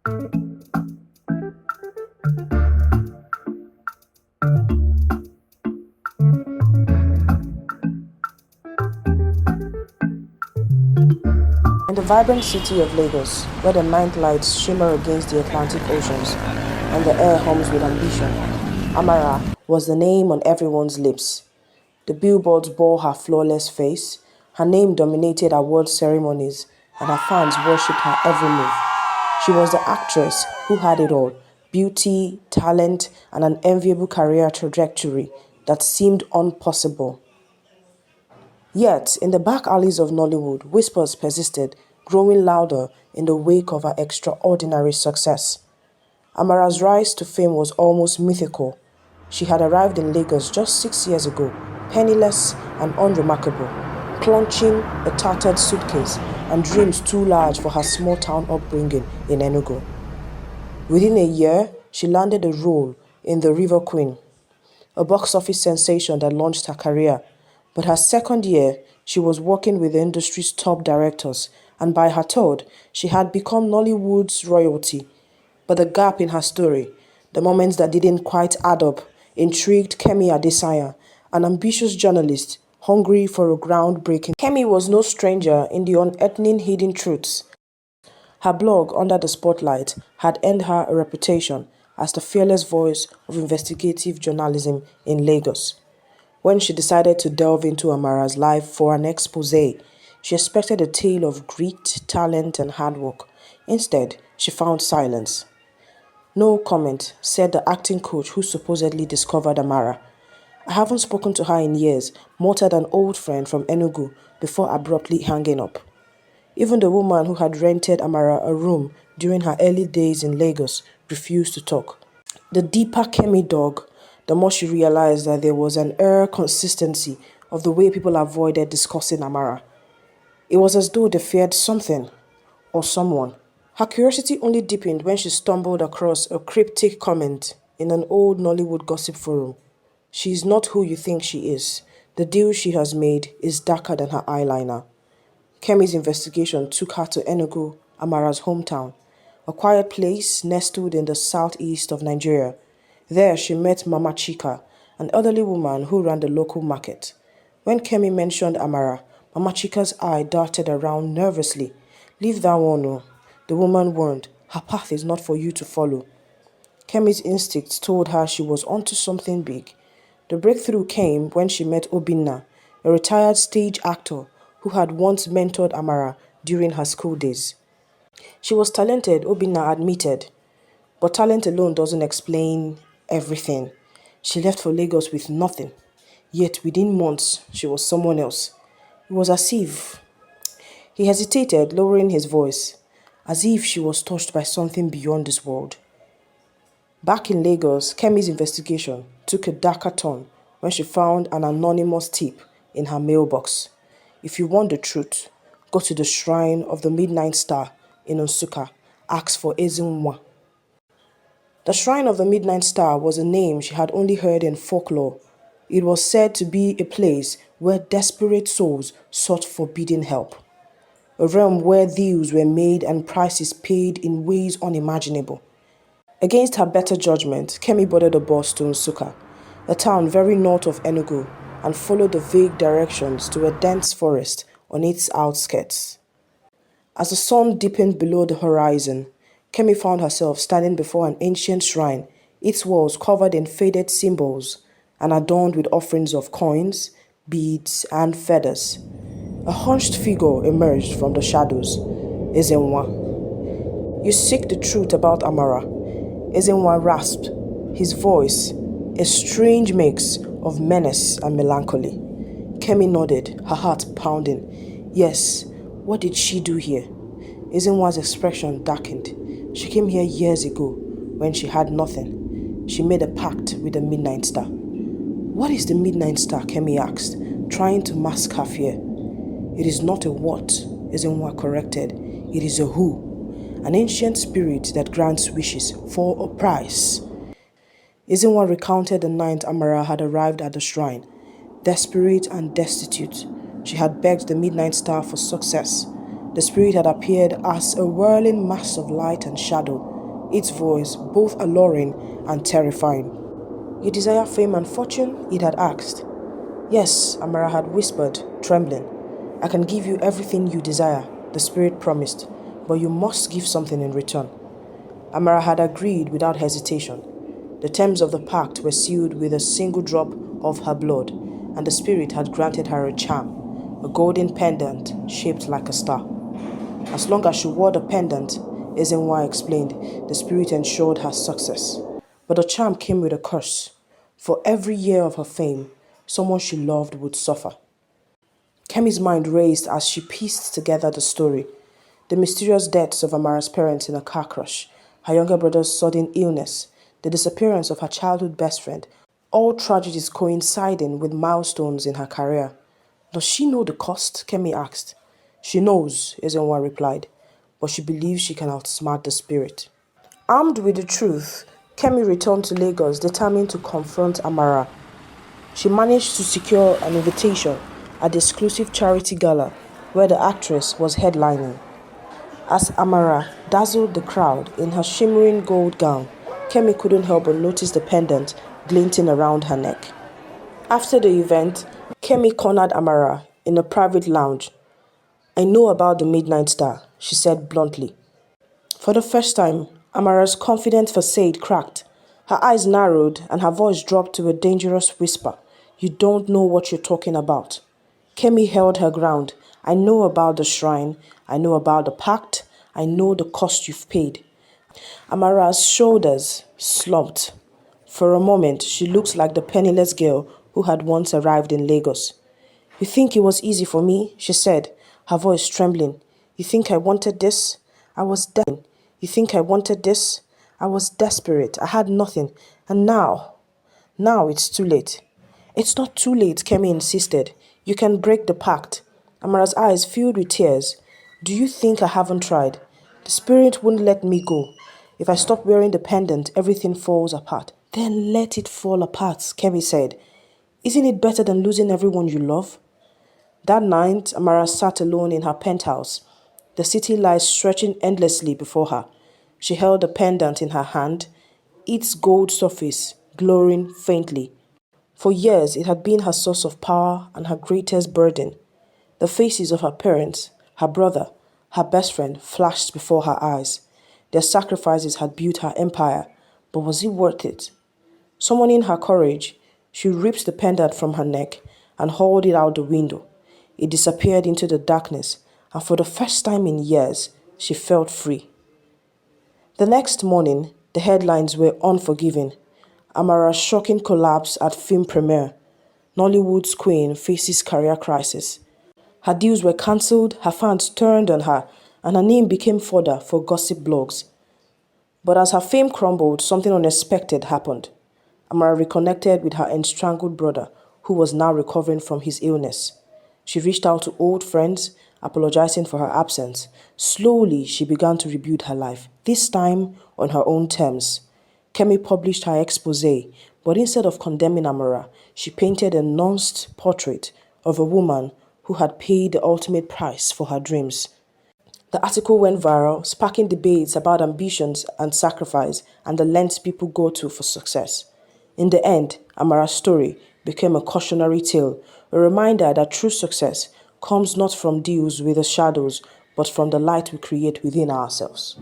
In the vibrant city of Lagos, where the night lights shimmer against the Atlantic oceans and the air hums with ambition, Amara was the name on everyone's lips. The billboards bore her flawless face, her name dominated award ceremonies, and her fans worshipped her every move. She was the actress who had it all: beauty, talent, and an enviable career trajectory that seemed impossible. Yet, in the back alleys of Nollywood, whispers persisted, growing louder in the wake of her extraordinary success. Amara's rise to fame was almost mythical. She had arrived in Lagos just 6 years ago, penniless and unremarkable, clutching a tattered suitcase and dreams too large for her small town upbringing in Enugu. Within a year, she landed a role in The River Queen, a box office sensation that launched her career. But her second year, she was working with the industry's top directors, and by her third, she had become Nollywood's royalty. But the gap in her story, the moments that didn't quite add up, intrigued Kemi Adesanya, an ambitious journalist hungry for a groundbreaking. Kemi was no stranger in the unearthing hidden truths. Her blog, Under the Spotlight, had earned her a reputation as the fearless voice of investigative journalism in Lagos. When she decided to delve into Amara's life for an expose, she expected a tale of grit, talent, and hard work. Instead, she found silence. "No comment," said the acting coach who supposedly discovered Amara. "I haven't spoken to her in years," muttered an old friend from Enugu before abruptly hanging up. Even the woman who had rented Amara a room during her early days in Lagos refused to talk. The deeper Kemi dug, the more she realized that there was an consistency of the way people avoided discussing Amara. It was as though they feared something or someone. Her curiosity only deepened when she stumbled across a cryptic comment in an old Nollywood gossip forum. "She is not who you think she is. The deal she has made is darker than her eyeliner." Kemi's investigation took her to Enugu, Amara's hometown, a quiet place nestled in the southeast of Nigeria. There she met Mama Chika, an elderly woman who ran the local market. When Kemi mentioned Amara, Mama Chika's eye darted around nervously. "Leave that one, oh," the woman warned. "Her path is not for you to follow." Kemi's instincts told her she was onto something big. The breakthrough came when she met Obinna, a retired stage actor who had once mentored Amara during her school days. She was talented, Obinna admitted, but talent alone doesn't explain everything. She left for Lagos with nothing, yet within months she was someone else. It was as if he hesitated, lowering his voice, as if she was touched by something beyond this world. Back in Lagos, Kemi's investigation took a darker turn when she found an anonymous tip in her mailbox. "If you want the truth, go to the shrine of the Midnight Star in Nsukka. Ask for Ezinwa." The Shrine of the Midnight Star was a name she had only heard in folklore. It was said to be a place where desperate souls sought forbidden help, a realm where deals were made and prices paid in ways unimaginable. Against her better judgment, Kemi boarded a bus to Nsukka, a town very north of Enugu, and followed the vague directions to a dense forest on its outskirts. As the sun deepened below the horizon, Kemi found herself standing before an ancient shrine, its walls covered in faded symbols and adorned with offerings of coins, beads, and feathers. A hunched figure emerged from the shadows. "Ezenwa, you seek the truth about Amara," Ezenwa rasped, his voice a strange mix of menace and melancholy. Kemi nodded, her heart pounding. "Yes, what did she do here?" Ezenwa's expression darkened. "She came here years ago, when she had nothing. She made a pact with the Midnight Star." "What is the Midnight Star?" Kemi asked, trying to mask her fear. "It is not a what," Ezenwa corrected. "It is a who. An ancient spirit that grants wishes for a price." Ezenwa recounted the night Amara had arrived at the shrine. Desperate and destitute, she had begged the Midnight Star for success. The spirit had appeared as a whirling mass of light and shadow, its voice both alluring and terrifying. You desire fame and fortune? It had asked. Yes, Amara had whispered, trembling. I can give you everything you desire, the spirit promised, but you must give something in return. Amara had agreed without hesitation. The terms of the pact were sealed with a single drop of her blood, and the spirit had granted her a charm, a golden pendant shaped like a star. As long as she wore the pendant, Ezenwa explained, the spirit ensured her success. But the charm came with a curse. For every year of her fame, someone she loved would suffer. Kemi's mind raced as she pieced together the story. The mysterious deaths of Amara's parents in a car crash, her younger brother's sudden illness, the disappearance of her childhood best friend, all tragedies coinciding with milestones in her career. Does she know the cost? Kemi asked. She knows, Ezenwa replied, but she believes she can outsmart the spirit. Armed with the truth, Kemi returned to Lagos determined to confront Amara. She managed to secure an invitation at the exclusive charity gala where the actress was headlining. As Amara dazzled the crowd in her shimmering gold gown, Kemi couldn't help but notice the pendant glinting around her neck. After the event, Kemi cornered Amara in a private lounge. I know about the Midnight Star, she said bluntly. For the first time, Amara's confident facade cracked. Her eyes narrowed and her voice dropped to a dangerous whisper. You don't know what you're talking about. Kemi held her ground. I know about the shrine. I know about the pact. I know the cost you've paid. Amara's shoulders slumped. For a moment, she looked like the penniless girl who had once arrived in Lagos. You think it was easy for me? She said, her voice trembling. You think I wanted this? I was desperate. You think I wanted this? I was desperate. I had nothing. And now it's too late. It's not too late, Kemi insisted. You can break the pact. Amara's eyes filled with tears. Do you think I haven't tried? The spirit wouldn't let me go. If I stop wearing the pendant, everything falls apart. Then let it fall apart, Kemi said. Isn't it better than losing everyone you love? That night, Amara sat alone in her penthouse. The city lies stretching endlessly before her. She held the pendant in her hand, its gold surface glowing faintly. For years, it had been her source of power and her greatest burden. The faces of her parents, her brother, her best friend flashed before her eyes. Their sacrifices had built her empire, but was it worth it? Summoning her courage, she ripped the pendant from her neck and hauled it out the window. It disappeared into the darkness, and for the first time in years, she felt free. The next morning, the headlines were unforgiving. Amara's shocking collapse at film premiere. Nollywood's queen faces career crisis. Her deals were cancelled, her fans turned on her, and her name became fodder for gossip blogs. But as her fame crumbled, something unexpected happened. Amara reconnected with her estranged brother, who was now recovering from his illness. She reached out to old friends, apologizing for her absence. Slowly, she began to rebuild her life, this time on her own terms. Kemi published her exposé, but instead of condemning Amara, she painted a nuanced portrait of a woman who had paid the ultimate price for her dreams. The article went viral, sparking debates about ambitions and sacrifice and the lengths people go to for success. In the end, Amara's story became a cautionary tale, a reminder that true success comes not from deals with the shadows, but from the light we create within ourselves.